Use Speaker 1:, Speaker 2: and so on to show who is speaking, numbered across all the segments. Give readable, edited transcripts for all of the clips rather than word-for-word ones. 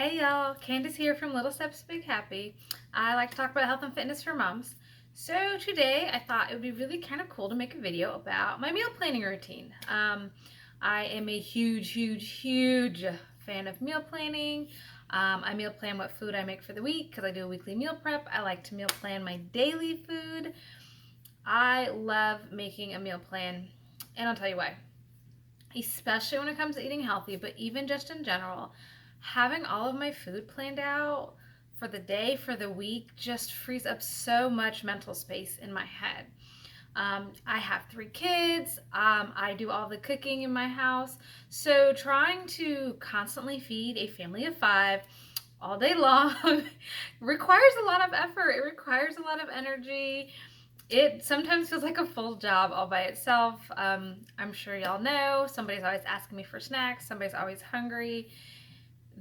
Speaker 1: Hey y'all, Candace here from Little Steps to Big Happy. I like to talk about health and fitness for moms. So today I thought it would be really kind of cool to make a video about my meal planning routine. I am a huge fan of meal planning. I meal plan what food I make for the week because I do a weekly meal prep. I like to meal plan my daily food. I love making a meal plan, and I'll tell you why. Especially when it comes to eating healthy, but even just in general, having all of my food planned out for the day, for the week, just frees up so much mental space in my head. I have 3 kids. I do all the cooking in my house. So trying to constantly feed a family of 5 all day long requires a lot of effort. It requires a lot of energy. It sometimes feels like a full job all by itself. I'm sure y'all know somebody's always asking me for snacks, somebody's always hungry.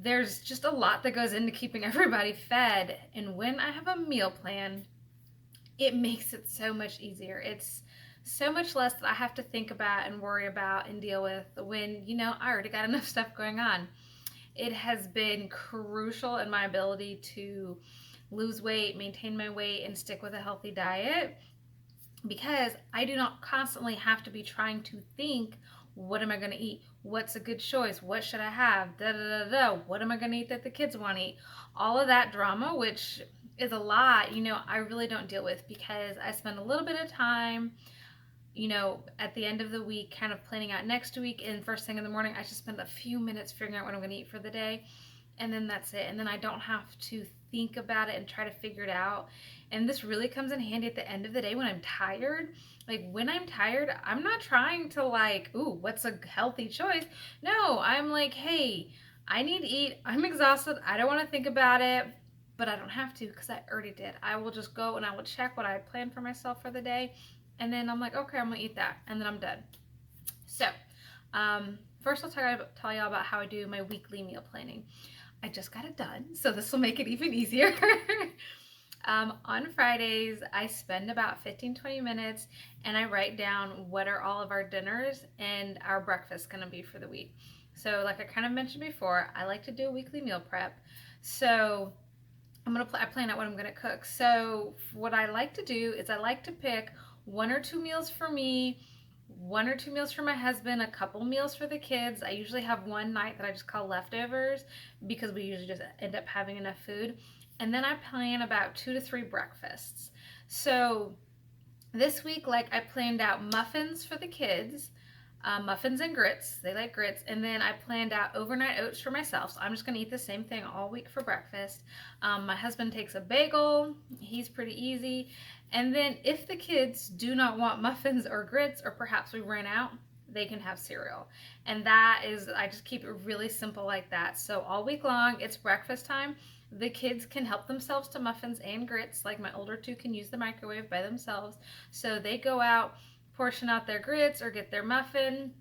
Speaker 1: There's just a lot that goes into keeping everybody fed. And when I have a meal plan, it makes it so much easier. It's so much less that I have to think about and worry about and deal with when, I already got enough stuff going on. It has been crucial in my ability to lose weight, maintain my weight, and stick with a healthy diet because I do not constantly have to be trying to think, what am I going to eat? What's a good choice? What should I have? Da da da da. What am I going to eat that the kids want to eat? All of that drama, which is a lot, I really don't deal with because I spend a little bit of time, at the end of the week, kind of planning out next week. And first thing in the morning, I just spend a few minutes figuring out what I'm going to eat for the day. And then that's it. And then I don't have to think about it and try to figure it out. And this really comes in handy at the end of the day when I'm tired. Like when I'm tired, I'm not trying to ooh, what's a healthy choice? No, I'm like, hey, I need to eat. I'm exhausted. I don't want to think about it, but I don't have to because I already did. I will just go and I will check what I had planned for myself for the day. And then I'm like, okay, I'm going to eat that. And then I'm done. So, first I'll tell y'all about how I do my weekly meal planning. I just got it done, so this will make it even easier. On Fridays, I spend about 15-20 minutes and I write down what are all of our dinners and our breakfast going to be for the week. So like I kind of mentioned before, I like to do a weekly meal prep. So I plan out what I'm going to cook. So what I like to do is I like to pick 1 or 2 meals for me, 1 or 2 meals for my husband, a couple meals for the kids. I usually have one night that I just call leftovers because we usually just end up having enough food. And then I plan about 2 to 3 breakfasts. So this week, I planned out muffins for the kids, muffins and grits. They like grits. And then I planned out overnight oats for myself. So I'm just going to eat the same thing all week for breakfast. My husband takes a bagel. He's pretty easy. And then if the kids do not want muffins or grits, or perhaps we ran out, they can have cereal. And I just keep it really simple like that. So all week long, it's breakfast time. The kids can help themselves to muffins and grits. Like my older 2 can use the microwave by themselves. So they go out, portion out their grits or get their muffin.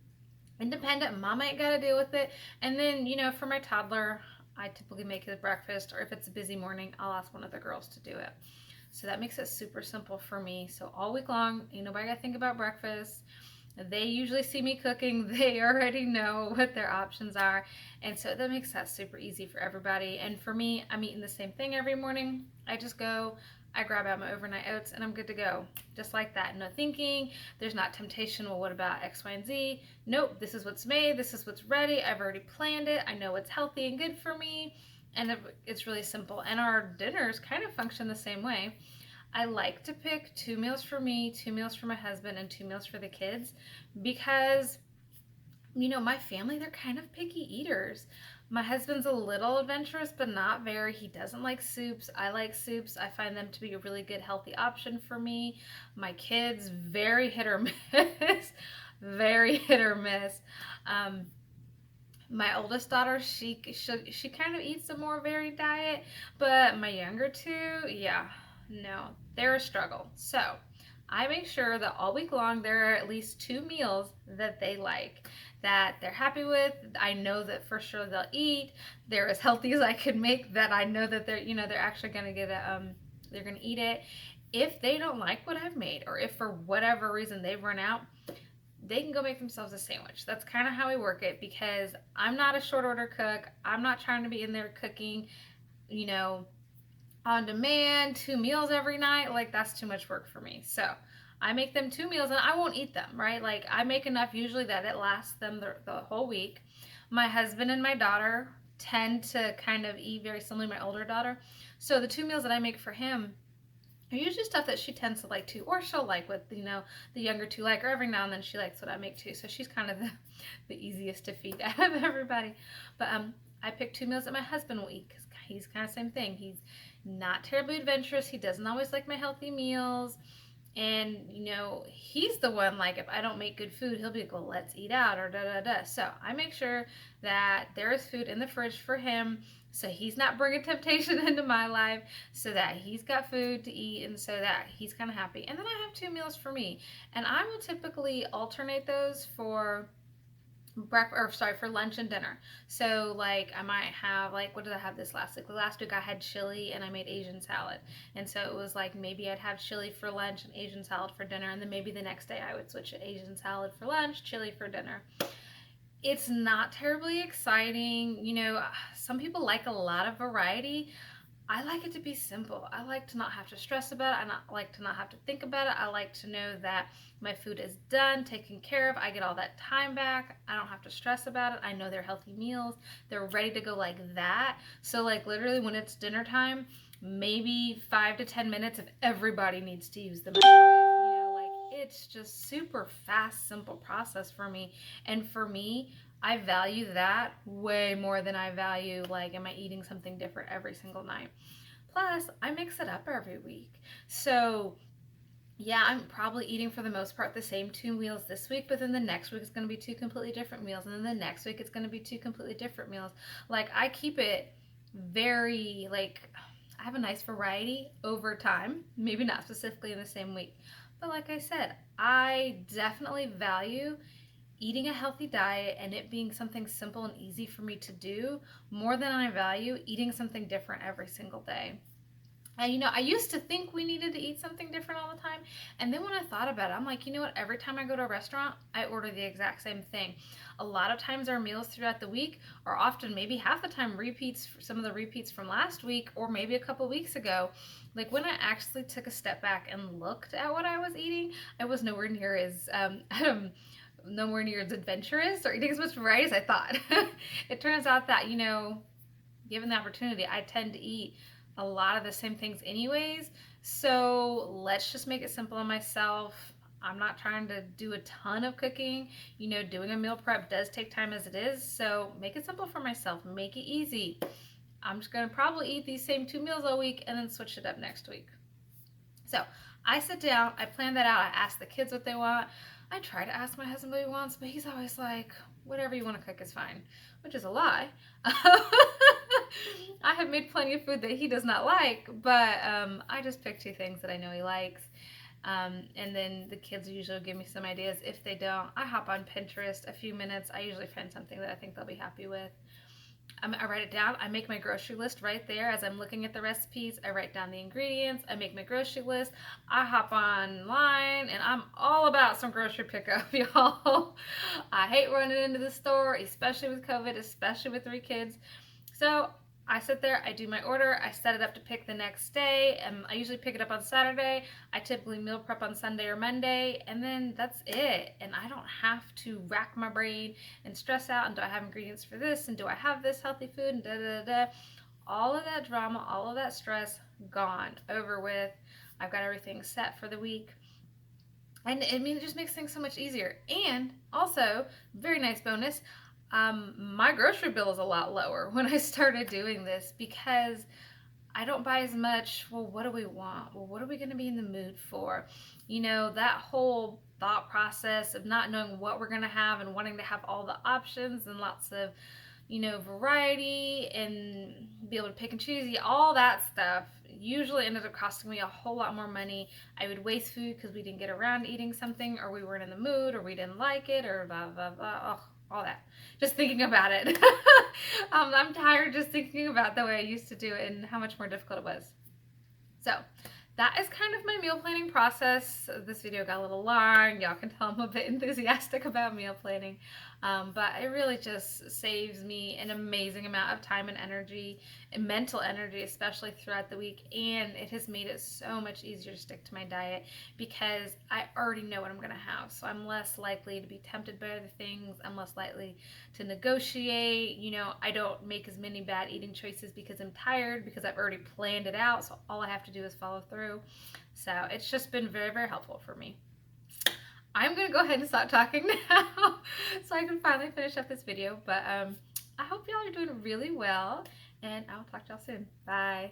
Speaker 1: Independent, mom ain't got to deal with it. And then, for my toddler, I typically make his breakfast, or if it's a busy morning, I'll ask one of the girls to do it. So that makes it super simple for me. So all week long, ain't nobody got to think about breakfast. They usually see me cooking. They already know what their options are. And so that makes that super easy for everybody. And for me, I'm eating the same thing every morning. I just go, I grab out my overnight oats, and I'm good to go. Just like that. No thinking. There's not temptation. Well, what about X, Y, and Z? Nope. This is what's made. This is what's ready. I've already planned it. I know what's healthy and good for me. And it's really simple. And our dinners kind of function the same way. I like to pick 2 meals for me, 2 meals for my husband, and 2 meals for the kids because, my family, they're kind of picky eaters. My husband's a little adventurous, but not very. He doesn't like soups. I like soups. I find them to be a really good, healthy option for me. My kids, very hit or miss. Very hit or miss. My oldest daughter, she kind of eats a more varied diet, but my younger 2, yeah, no, they're a struggle. So I make sure that all week long there are at least 2 meals that they like, that they're happy with. I know that for sure they'll eat. They're as healthy as I could make, that I know that they're actually gonna they're gonna eat it. If they don't like what I've made, or if for whatever reason they've run out, they can go make themselves a sandwich. That's kind of how we work it, because I'm not a short order cook. I'm not trying to be in there cooking, you know, on demand, 2 meals every night. Like, that's too much work for me. So I make them 2 meals, and I won't eat them, right? Like, I make enough usually that it lasts them the whole week. My husband and my daughter tend to kind of eat very similarly, my older daughter. So the 2 meals that I make for him are usually stuff that she tends to like too, or she'll like what, you know, the younger two like, or every now and then she likes what I make too. So she's kind of the easiest to feed out of everybody. But I pick 2 meals that my husband will eat, because he's kind of the same thing. He's not terribly adventurous. He doesn't always like my healthy meals. And, you know, he's the one, like, if I don't make good food, he'll be like, well, let's eat out, or da da da. So I make sure that there is food in the fridge for him, so he's not bringing temptation into my life, so that he's got food to eat, and so that he's kind of happy. And then I have 2 meals for me, and I will typically alternate those for for lunch and dinner. So like, I might have, like, what did I have this last week? Last week I had chili and I made Asian salad. And so it was like, maybe I'd have chili for lunch and Asian salad for dinner, and then maybe the next day I would switch to Asian salad for lunch, chili for dinner. It's not terribly exciting. You know, some people like a lot of variety. I like it to be simple. I like to not have to stress about it. I like to not have to think about it. I like to know that my food is done, taken care of. I get all that time back. I don't have to stress about it. I know they're healthy meals. They're ready to go like that. So like, literally when it's dinner time, maybe 5 to 10 minutes if everybody needs to use the microwave. You know, like, it's just super fast, simple process for me. And for me, I value that way more than I value, like, am I eating something different every single night? Plus, I mix it up every week. So, yeah, I'm probably eating for the most part the same 2 meals this week, but then the next week it's going to be 2 completely different meals, and then the next week it's going to be 2 completely different meals. Like, I keep it very, like, I have a nice variety over time, maybe not specifically in the same week. But like I said, I definitely value eating a healthy diet and it being something simple and easy for me to do more than I value eating something different every single day. And, you know, I used to think we needed to eat something different all the time. And then when I thought about it, I'm like, you know what? Every time I go to a restaurant, I order the exact same thing. A lot of times our meals throughout the week are often, maybe half the time, repeats, some of the repeats from last week or maybe a couple weeks ago. Like, when I actually took a step back and looked at what I was eating, I was nowhere near as nowhere near as adventurous or eating as much variety as I thought. It turns out that, you know, given the opportunity, I tend to eat a lot of the same things anyways. So let's just make it simple on myself. I'm not trying to do a ton of cooking. You know, doing a meal prep does take time as it is. So make it simple for myself. Make it easy. I'm just going to probably eat these same 2 meals a week and then switch it up next week. So I sit down, I plan that out, I ask the kids what they want. I try to ask my husband what he wants, but he's always like, whatever you want to cook is fine, which is a lie. I have made plenty of food that he does not like, but I just pick 2 things that I know he likes. And then the kids usually give me some ideas. If they don't, I hop on Pinterest a few minutes. I usually find something that I think they'll be happy with. I write it down. I make my grocery list right there as I'm looking at the recipes. I write down the ingredients. I make my grocery list. I hop online and I'm all about some grocery pickup, y'all. I hate running into the store, especially with COVID, especially with 3 kids. So I sit there, I do my order, I set it up to pick the next day, and I usually pick it up on Saturday. I typically meal prep on Sunday or Monday, and then that's it. And I don't have to rack my brain and stress out, and do I have ingredients for this, and do I have this healthy food, and da da da. All of that drama, all of that stress, gone, over with. I've got everything set for the week. And I mean, it just makes things so much easier. And also, very nice bonus, my grocery bill is a lot lower when I started doing this, because I don't buy as much. Well, what do we want? Well, what are we going to be in the mood for? You know, that whole thought process of not knowing what we're going to have and wanting to have all the options and lots of, you know, variety and be able to pick and choose, all that stuff usually ended up costing me a whole lot more money. I would waste food because we didn't get around to eating something, or we weren't in the mood, or we didn't like it, or blah, blah, blah. Oh, all that. Just thinking about it. I'm tired just thinking about the way I used to do it and how much more difficult it was. So that is kind of my meal planning process. This video got a little long. Y'all can tell I'm a bit enthusiastic about meal planning. But it really just saves me an amazing amount of time and energy, and mental energy, especially throughout the week. And it has made it so much easier to stick to my diet because I already know what I'm going to have. So I'm less likely to be tempted by other things. I'm less likely to negotiate. I don't make as many bad eating choices because I'm tired, because I've already planned it out. So all I have to do is follow through. So it's just been very, very helpful for me. I'm going to go ahead and stop talking now so I can finally finish up this video. But I hope y'all are doing really well, and I'll talk to y'all soon. Bye.